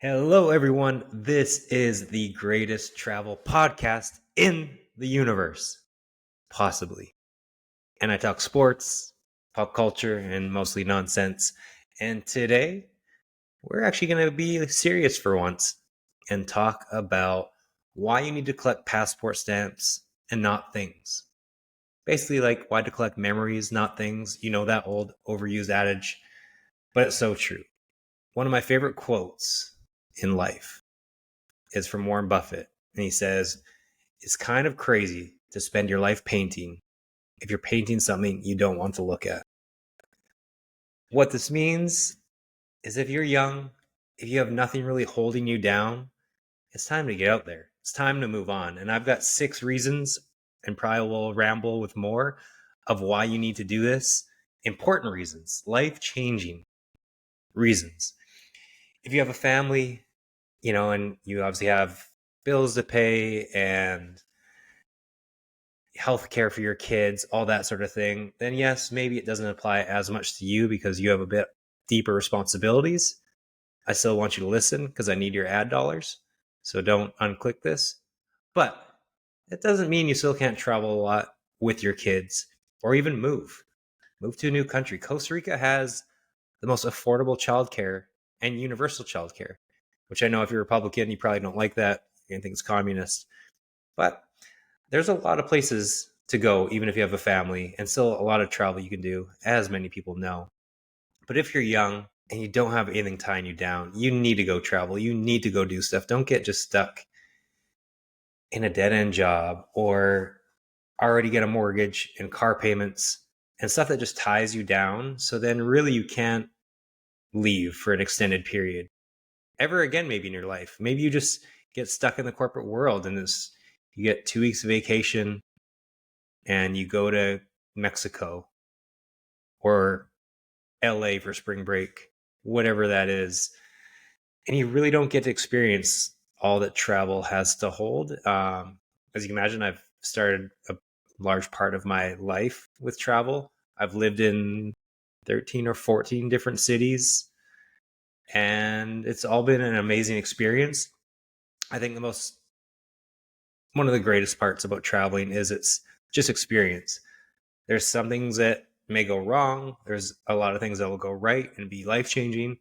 Hello, everyone. This is the greatest travel podcast in the universe, possibly. And I talk sports, pop culture, and mostly nonsense. And today, we're actually going to be serious for once and talk about why you need to collect passport stamps and not things. Basically, like why to collect memories, not things. You know that old overused adage, but it's so true. One of my favorite quotes in life is from Warren Buffett. And he says, it's kind of crazy to spend your life painting if you're painting something you don't want to look at. What this means is if you're young, if you have nothing really holding you down, it's time to get out there. It's time to move on. And I've got 6 reasons, and probably will ramble with more, of why you need to do this. Important reasons, life changing reasons. If you have a family, and you obviously have bills to pay and healthcare for your kids, all that sort of thing, then yes, maybe it doesn't apply as much to you because you have a bit deeper responsibilities. I still want you to listen because I need your ad dollars. So don't unclick this. But it doesn't mean you still can't travel a lot with your kids or even move. Move to a new country. Costa Rica has the most affordable childcare and universal childcare, which I know if you're Republican, you probably don't like that. You think it's communist. But there's a lot of places to go, even if you have a family, and still a lot of travel you can do, as many people know. But if you're young and you don't have anything tying you down, you need to go travel. You need to go do stuff. Don't get just stuck in a dead end job or already get a mortgage and car payments and stuff that just ties you down. So then really you can't leave for an extended period ever again, maybe in your life. Maybe you just get stuck in the corporate world and you get 2 weeks of vacation and you go to Mexico or LA for spring break, whatever that is, and you really don't get to experience all that travel has to hold. As you can imagine, I've started a large part of my life with travel. I've lived in 13 or 14 different cities, and it's all been an amazing experience. I think one of the greatest parts about traveling is it's just experience. There's some things that may go wrong. There's a lot of things that will go right and be life changing.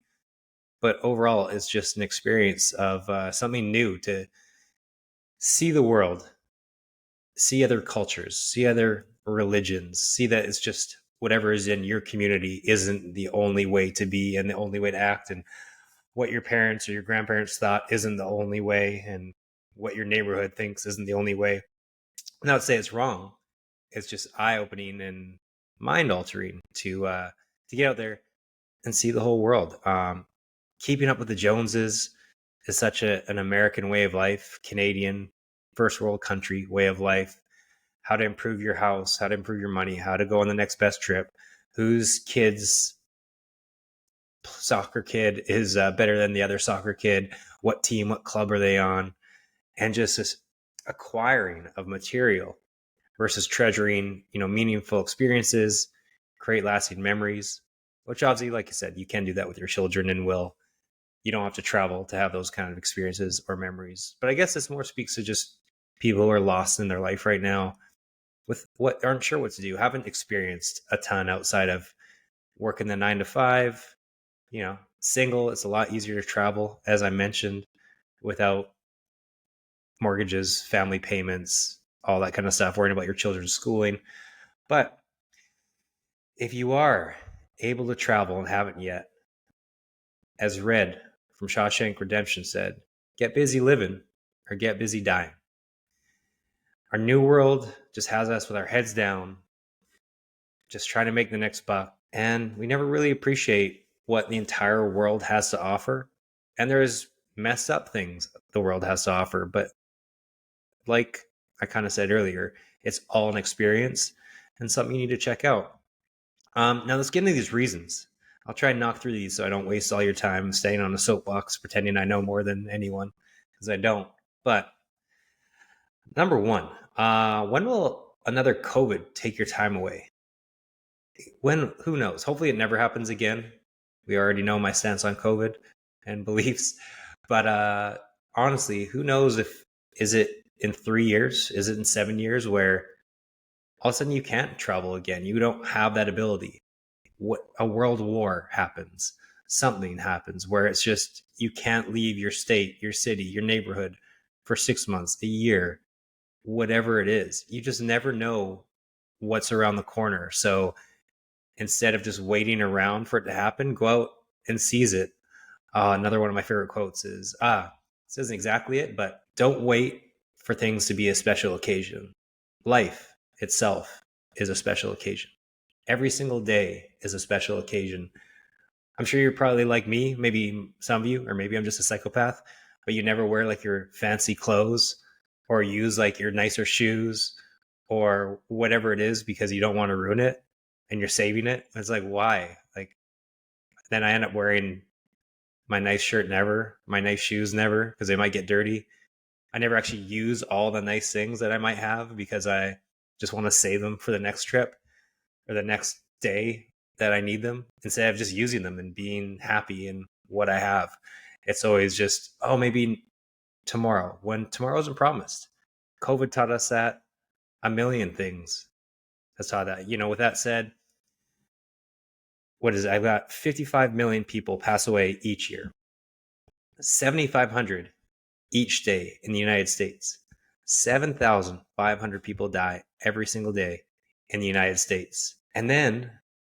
But overall, it's just an experience of something new to see the world, see other cultures, see other religions, see that it's just whatever is in your community isn't the only way to be and the only way to act. And what your parents or your grandparents thought isn't the only way. And what your neighborhood thinks isn't the only way. Not to say it's wrong. It's just eye opening and mind altering to get out there and see the whole world. Keeping up with the Joneses is such an American way of life, Canadian first world country way of life. How to improve your house, how to improve your money, how to go on the next best trip, whose kid's soccer kid is better than the other soccer kid, what team, what club are they on, and just this acquiring of material versus treasuring, meaningful experiences, create lasting memories, which obviously, like I said, you can do that with your children and will. You don't have to travel to have those kind of experiences or memories. But I guess this more speaks to just people who are lost in their life right now with what aren't sure what to do, haven't experienced a ton outside of working the 9 to 5, single. It's a lot easier to travel, as I mentioned, without mortgages, family payments, all that kind of stuff, worrying about your children's schooling. But if you are able to travel and haven't yet, as Red from Shawshank Redemption said, get busy living or get busy dying. Our new world just has us with our heads down, just trying to make the next buck. And we never really appreciate what the entire world has to offer. And there's messed up things the world has to offer. But like I kind of said earlier, it's all an experience and something you need to check out. Now let's get into these reasons. I'll try and knock through these so I don't waste all your time staying on a soapbox pretending I know more than anyone, because I don't. But number one, when will another COVID take your time away? When? Who knows? Hopefully it never happens again. We already know my stance on COVID and beliefs. But honestly, who knows if is it in 3 years? Is it in 7 years where all of a sudden you can't travel again? You don't have that ability. What a world war happens, something happens where it's just you can't leave your state, your city, your neighborhood for 6 months, a year, whatever it is. You just never know what's around the corner. So instead of just waiting around for it to happen, go out and seize it. Another one of my favorite quotes is this isn't exactly it, but don't wait for things to be a special occasion. Life itself is a special occasion. Every single day is a special occasion. I'm sure you're probably like me, maybe some of you, or maybe I'm just a psychopath, but you never wear like your fancy clothes or use like your nicer shoes or whatever it is because you don't want to ruin it and you're saving it. It's like, why? Like, then I end up wearing my nice shirt never, my nice shoes never, because they might get dirty. I never actually use all the nice things that I might have because I just want to save them for the next trip or the next day that I need them instead of just using them and being happy in what I have. It's always just, oh, maybe tomorrow, when tomorrow isn't promised. COVID taught us that. A million things has taught that. With that said, what is it? I've got 55 million people pass away each year, 7,500 each day in the United States. 7,500 people die every single day in the United States. And then,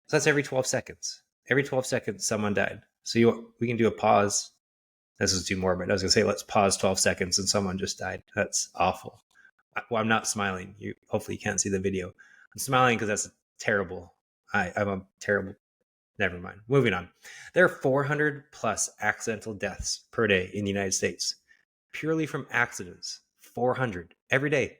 so that's every 12 seconds. Every 12 seconds, someone died. So we can do a pause. This is too morbid. I was going to say, let's pause 12 seconds and someone just died. That's awful. Well, I'm not smiling. Hopefully you can't see the video. I'm smiling because that's terrible. I'm a terrible. Never mind. Moving on. There are 400 plus accidental deaths per day in the United States, purely from accidents. 400 every day.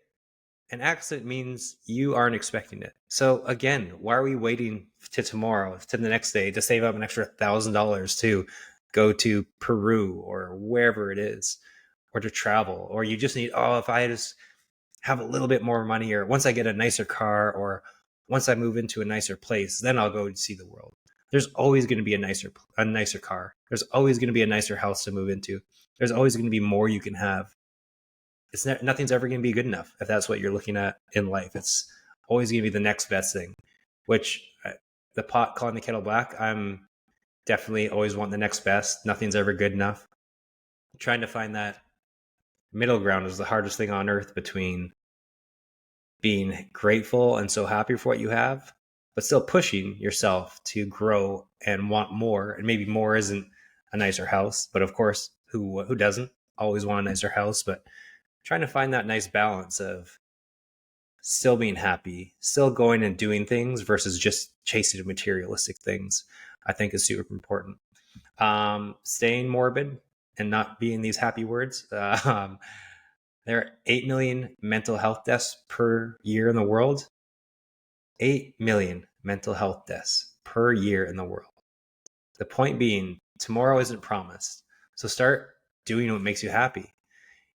An accident means you aren't expecting it. So again, why are we waiting to tomorrow, to the next day, to save up an extra $1,000 to go to Peru or wherever it is, or to travel? Or you just need, if I just have a little bit more money, or once I get a nicer car, or once I move into a nicer place, then I'll go see the world. There's always going to be a nicer car. There's always going to be a nicer house to move into. There's always going to be more you can have. Nothing's ever going to be good enough if that's what you're looking at in life. It's always going to be the next best thing, which the pot calling the kettle black, I'm definitely always want the next best. Nothing's ever good enough. Trying to find that middle ground is the hardest thing on earth, between being grateful and so happy for what you have, but still pushing yourself to grow and want more. And maybe more isn't a nicer house, but of course, who doesn't always want a nicer house? But trying to find that nice balance of still being happy, still going and doing things versus just chasing materialistic things, I think is super important. Staying morbid and not being these happy words. There are 8 million mental health deaths per year in the world. 8 million mental health deaths per year in the world. The point being, tomorrow isn't promised. So start doing what makes you happy.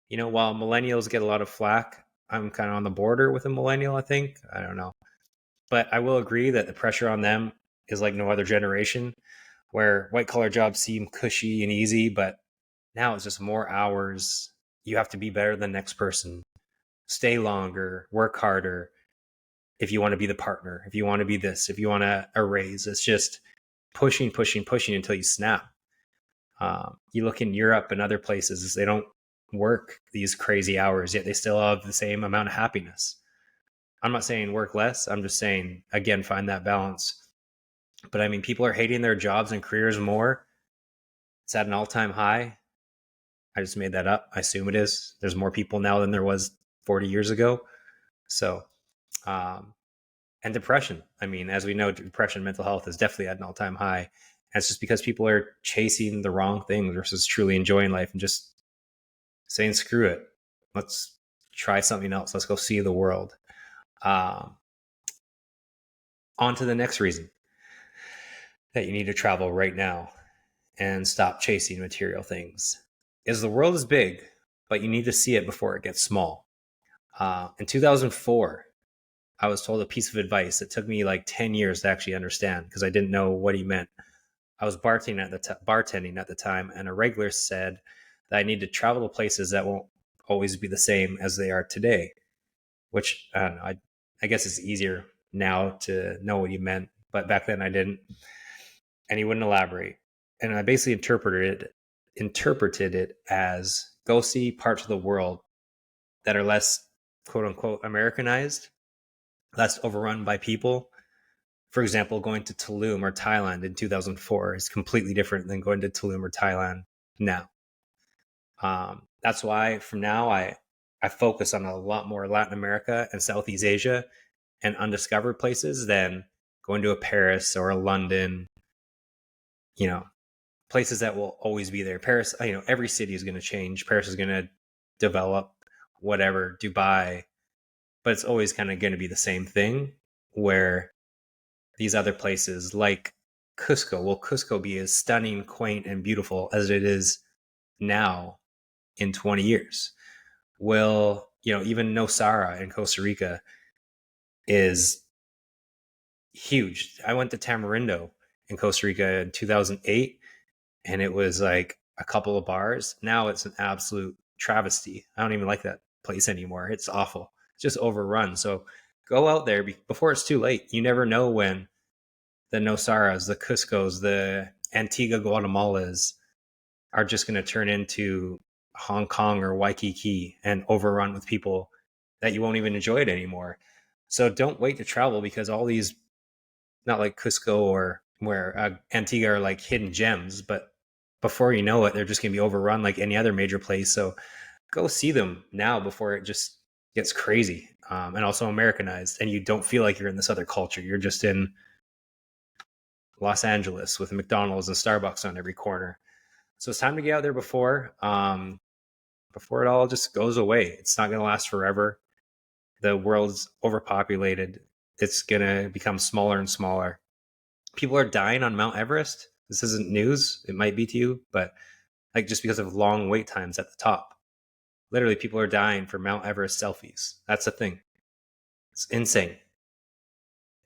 While millennials get a lot of flack, I'm kind of on the border with a millennial, I think. I don't know. But I will agree that the pressure on them is like no other generation, where white collar jobs seem cushy and easy, but now it's just more hours. You have to be better than the next person, stay longer, work harder. If you want to be the partner, if you want to be this, if you want a raise, it's just pushing until you snap. You look in Europe and other places, they don't work these crazy hours, yet they still have the same amount of happiness. I'm not saying work less. I'm just saying, again, find that balance. But I mean, people are hating their jobs and careers more. It's at an all-time high. I just made that up. I assume it is. There's more people now than there was 40 years ago. So, and depression. I mean, as we know, depression, mental health is definitely at an all-time high. And it's just because people are chasing the wrong things versus truly enjoying life and just saying, screw it. Let's try something else. Let's go see the world. On to the next reason that you need to travel right now and stop chasing material things is the world is big, but you need to see it before it gets small. In 2004, I was told a piece of advice that took me like 10 years to actually understand because I didn't know what he meant. I was bartending at the time, and a regular said that I need to travel to places that won't always be the same as they are today. Which I don't know. I guess it's easier now to know what he meant, but back then I didn't, and he wouldn't elaborate. And I basically interpreted it as go see parts of the world that are less quote unquote Americanized, less overrun by people. For example, going to Tulum or Thailand in 2004 is completely different than going to Tulum or Thailand now. That's why from now I focus on a lot more Latin America and Southeast Asia and undiscovered places than going to a Paris or a London, you know, places that will always be there. Paris, every city is going to change. Paris is going to develop, whatever, Dubai, but it's always kind of going to be the same thing where these other places like Cusco, will Cusco be as stunning, quaint, and beautiful as it is now in 20 years? Will, even Nosara in Costa Rica is huge. I went to Tamarindo in Costa Rica in 2008, and it was like a couple of bars. Now it's an absolute travesty. I don't even like that place anymore. It's awful. It's just overrun. So go out there before it's too late. You never know when the Nosaras, the Cuscos, the Antigua Guatemalas are just going to turn into Hong Kong or Waikiki and overrun with people that you won't even enjoy it anymore. So don't wait to travel, because all these, not like Cusco or where Antigua, are like hidden gems, but before you know it, they're just going to be overrun like any other major place. So go see them now before it just gets crazy, and also Americanized, and you don't feel like you're in this other culture. You're just in Los Angeles with McDonald's and Starbucks on every corner. So it's time to get out there before it all just goes away. It's not going to last forever. The world's overpopulated. It's going to become smaller and smaller. People are dying on Mount Everest. This isn't news. It might be to you, but like just because of long wait times at the top. Literally, people are dying for Mount Everest selfies. That's the thing. It's insane.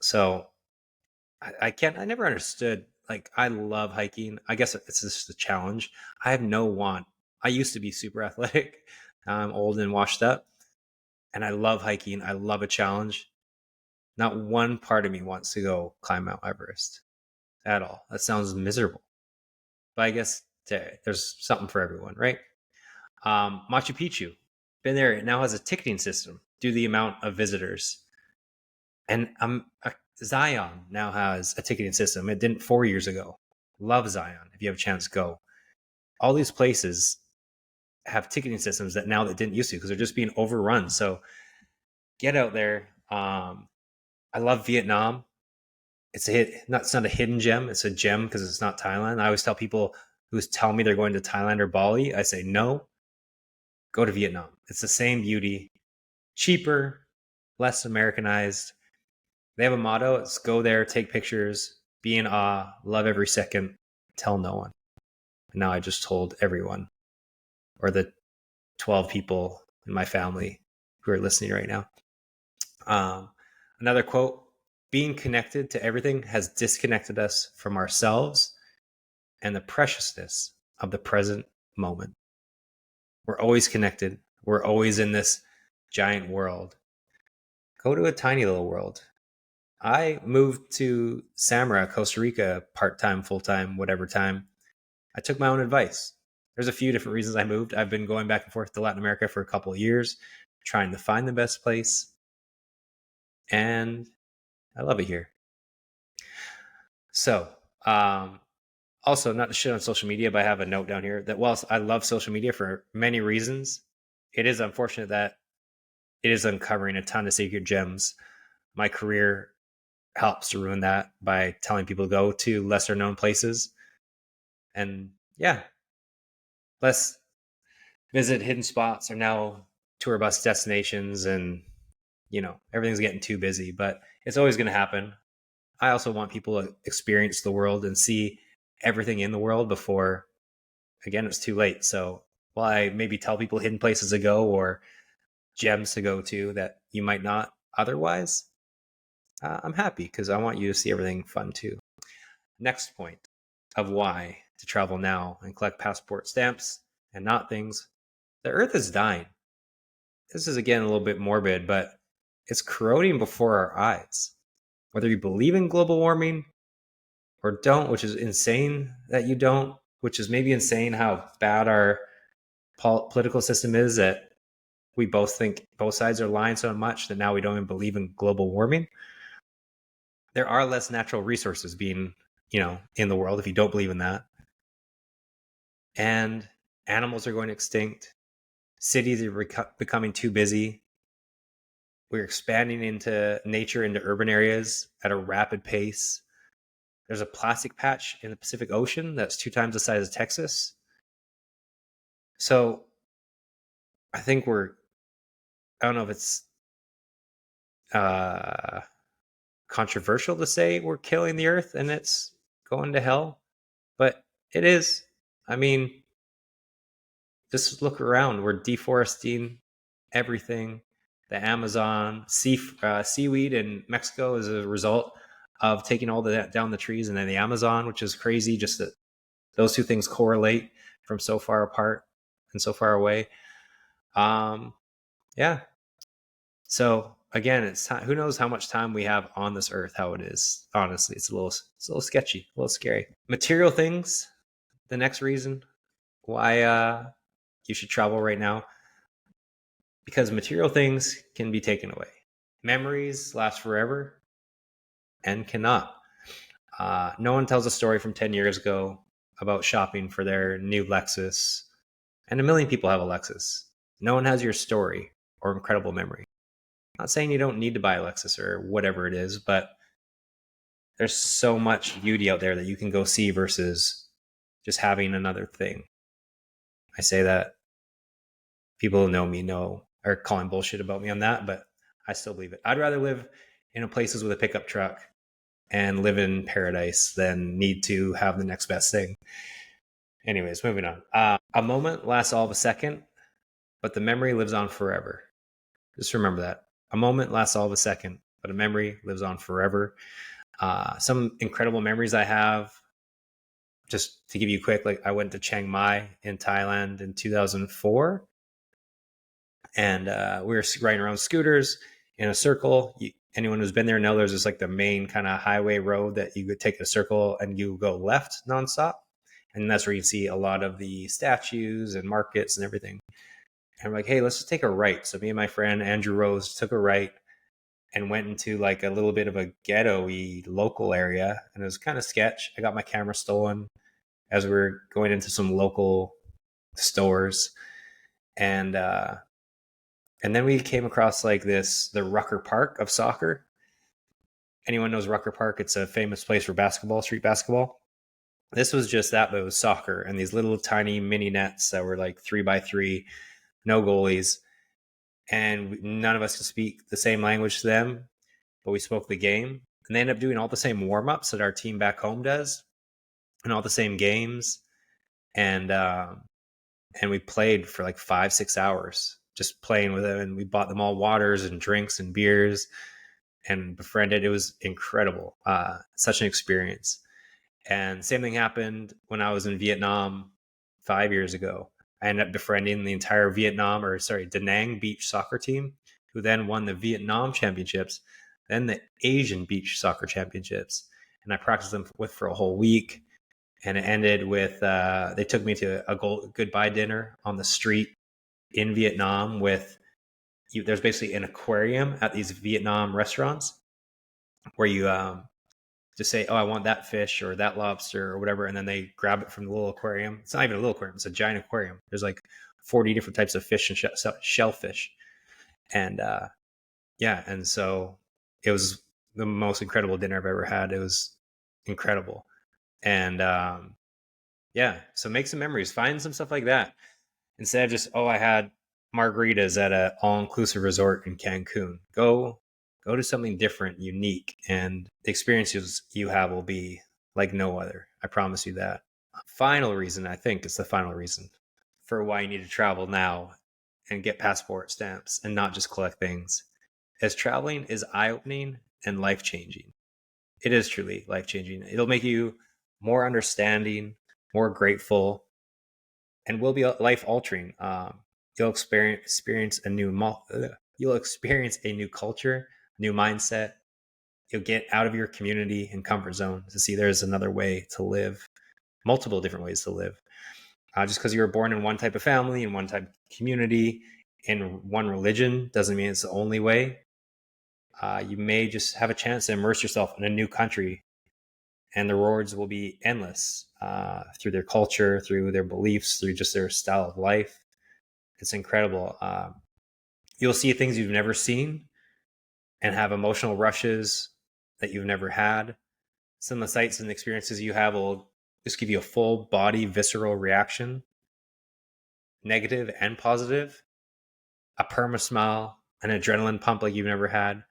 So I never understood. Like, I love hiking. I guess it's just a challenge. I have no want. I used to be super athletic. Now I'm old and washed up, and I love hiking. I love a challenge. Not one part of me wants to go climb Mount Everest at all. That sounds miserable. But I guess there's something for everyone, right? Machu Picchu, been there. It now has a ticketing system due to the amount of visitors. And Zion now has a ticketing system. It didn't 4 years ago. Love Zion. If you have a chance, go. All these places have ticketing systems that didn't used to, because they're just being overrun. So get out there. I love Vietnam. It's not a hidden gem. It's a gem because it's not Thailand. I always tell people who tell me they're going to Thailand or Bali, I say, no, go to Vietnam. It's the same beauty, cheaper, less Americanized. They have a motto. It's go there, take pictures, be in awe, love every second, tell no one. And now I just told everyone, or the 12 people in my family who are listening right now. Another quote: being connected to everything has disconnected us from ourselves and the preciousness of the present moment. We're always connected. We're always in this giant world. Go to a tiny little world. I moved to Samara, Costa Rica, part-time, full-time, whatever time. I took my own advice. There's a few different reasons I moved. I've been going back and forth to Latin America for a couple of years, trying to find the best place. And I love it here. So, also, not to shit on social media, but I have a note down here that whilst I love social media for many reasons, it is unfortunate that it is uncovering a ton of secret gems. My career helps to ruin that by telling people to go to lesser known places. And yeah, let's visit hidden spots are now tour bus destinations, and everything's getting too busy, but it's always going to happen. I also want people to experience the world and see everything in the world before, again, it's too late. So while I maybe tell people hidden places to go or gems to go to that you might not otherwise, I'm happy because I want you to see everything fun too. Next point of why to travel now and collect passport stamps: and not things. The earth is dying. This is again a little bit morbid, but it's corroding before our eyes. Whether you believe in global warming or don't, which is insane that you don't, which is maybe insane how bad our political system is, that we both think both sides are lying so much that now we don't even believe in global warming. There are less natural resources being, in the world if you don't believe in that. And animals are going extinct. Cities are becoming too busy. We're expanding into nature, into urban areas at a rapid pace. There's a plastic patch in the Pacific Ocean that's 2 times the size of Texas. So I think I don't know if it's controversial to say we're killing the earth and it's going to hell, but it is. I mean, just look around. We're deforesting everything. The Amazon seaweed in Mexico is a result of taking all that down the trees, and then the Amazon, which is crazy, just that those two things correlate from so far apart and so far away. Yeah. So again, it's time. Who knows how much time we have on this earth? How it is. Honestly, it's a little sketchy, a little scary. Material things. The next reason why you should travel right now, because material things can be taken away. Memories last forever and cannot. No one tells a story from 10 years ago about shopping for their new Lexus, and a million people have a Lexus. No one has your story or incredible memory. I'm not saying you don't need to buy a Lexus or whatever it is, but there's so much beauty out there that you can go see versus just having another thing. I say that people who know me are calling bullshit about me on that, but I still believe it. I'd rather live in places with a pickup truck and live in paradise than need to have the next best thing. Anyways, moving on. A moment lasts all of a second, but the memory lives on forever. Just remember that. A moment lasts all of a second, but a memory lives on forever. Some incredible memories I have, just to give you a quick, like I went to Chiang Mai in Thailand in 2004, and we were riding around scooters in a circle. Anyone who's been there knows there's just like the main kind of highway road that you could take a circle and you go left nonstop. And that's where you see a lot of the statues and markets and everything. And I'm like, hey, let's just take a right. So me and my friend Andrew Rose took a right and went into like a little bit of a ghetto-y local area. And it was kind of sketch. I got my camera stolen as we were going into some local stores. And then we came across like the Rucker Park of soccer. Anyone knows Rucker Park? It's a famous place for basketball, street basketball. This was just that, but it was soccer and these little tiny mini nets that were like 3x3, no goalies. And none of us could speak the same language to them, but we spoke the game. And they ended up doing all the same warm-ups that our team back home does and all the same games. And we played for like 5-6 hours just playing with them. And we bought them all waters and drinks and beers and befriended. It was incredible. Such an experience. And same thing happened when I was in Vietnam 5 years ago. I ended up befriending the entire Da Nang beach soccer team, who then won the Vietnam championships, then the Asian beach soccer championships. And I practiced them for a whole week. And it ended with, they took me to a goodbye dinner on the street in Vietnam there's basically an aquarium at these Vietnam restaurants where you just say, oh, I want that fish or that lobster or whatever. And then they grab it from the little aquarium. It's not even a little aquarium. It's a giant aquarium. There's like 40 different types of fish and shellfish. And and so it was the most incredible dinner I've ever had. It was incredible. And so make some memories. Find some stuff like that. Instead of just, oh, I had margaritas at an all-inclusive resort in Cancun. Go to something different, unique, and the experiences you have will be like no other. I promise you that. Final reason, I think it's the final reason for why you need to travel now and get passport stamps and not just collect things, is traveling is eye-opening and life-changing. It is truly life-changing. It'll make you more understanding, more grateful, and will be life altering. You'll experience you'll experience a new culture, new mindset. You'll get out of your community and comfort zone to see there's another way to live, multiple different ways to live. Just because you were born in one type of family, in one type of community, in one religion, doesn't mean it's the only way. You may just have a chance to immerse yourself in a new country, and the rewards will be endless through their culture, through their beliefs, through just their style of life. It's incredible. You'll see things you've never seen and have emotional rushes that you've never had. Some of the sights and experiences you have will just give you a full body visceral reaction, negative and positive, a perma smile, an adrenaline pump like you've never had.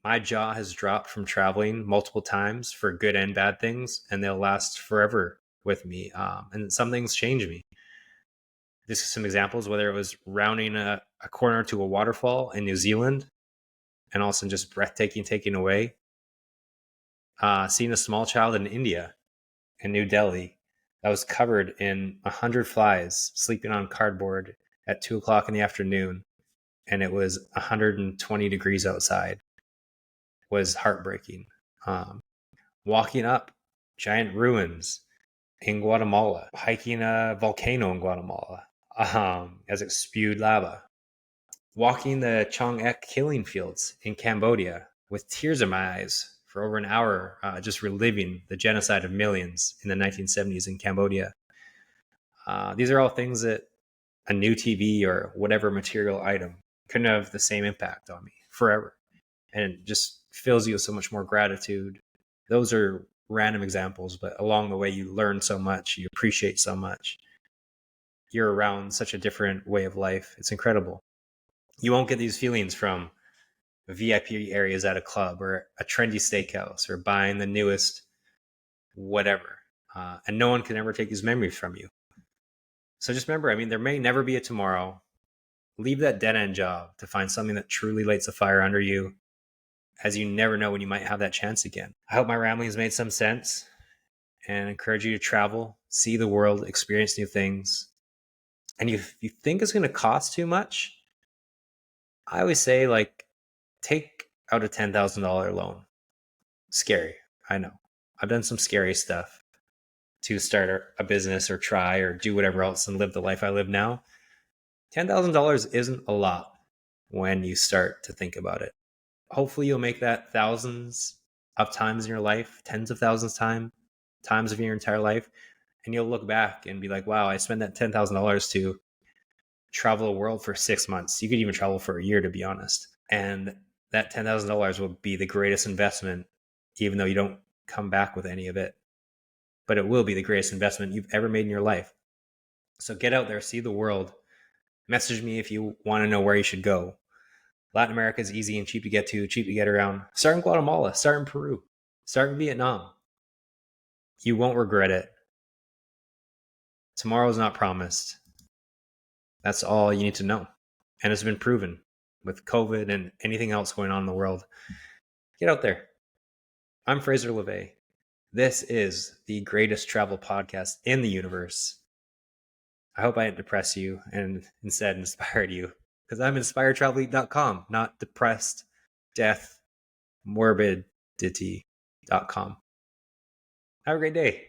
My jaw has dropped from traveling multiple times for good and bad things, and they'll last forever with me. And some things change me. This is some examples, whether it was rounding a corner to a waterfall in New Zealand and all of a sudden just breathtaking, taking away. Seeing a small child in India, in New Delhi, that was covered in 100 flies, sleeping on cardboard at 2:00 in the afternoon, and it was 120 degrees outside, was heartbreaking. Walking up giant ruins in Guatemala, hiking a volcano in Guatemala as it spewed lava, walking the Chong Ek killing fields in Cambodia with tears in my eyes for over an hour, just reliving the genocide of millions in the 1970s in Cambodia. These are all things that a new TV or whatever material item couldn't have the same impact on me forever. And it just fills you with so much more gratitude. Those are random examples, but along the way, you learn so much, you appreciate so much. You're around such a different way of life. It's incredible. You won't get these feelings from VIP areas at a club or a trendy steakhouse or buying the newest whatever. And no one can ever take these memories from you. So just remember, there may never be a tomorrow. Leave that dead end job to find something that truly lights a fire under you, as you never know when you might have that chance again. I hope my rambling has made some sense and encourage you to travel, see the world, experience new things. And if you think it's going to cost too much, I always say, take out a $10,000 loan. Scary. I know. I've done some scary stuff to start a business or try or do whatever else and live the life I live now. $10,000 isn't a lot when you start to think about it. Hopefully you'll make that thousands of times in your life, tens of thousands times of your entire life. And you'll look back and be like, wow, I spent that $10,000 to travel the world for 6 months. You could even travel for a year, to be honest. And that $10,000 will be the greatest investment, even though you don't come back with any of it. But it will be the greatest investment you've ever made in your life. So get out there, see the world. Message me if you want to know where you should go. Latin America is easy and cheap to get to, cheap to get around. Start in Guatemala, start in Peru, start in Vietnam. You won't regret it. Tomorrow is not promised. That's all you need to know. And it's been proven with COVID and anything else going on in the world. Get out there. I'm Fraser LeVay. This is the greatest travel podcast in the universe. I hope I didn't depress you and instead inspired you, because I'm inspiredtravelelite.com, not depressed, death, morbidity.com. Have a great day.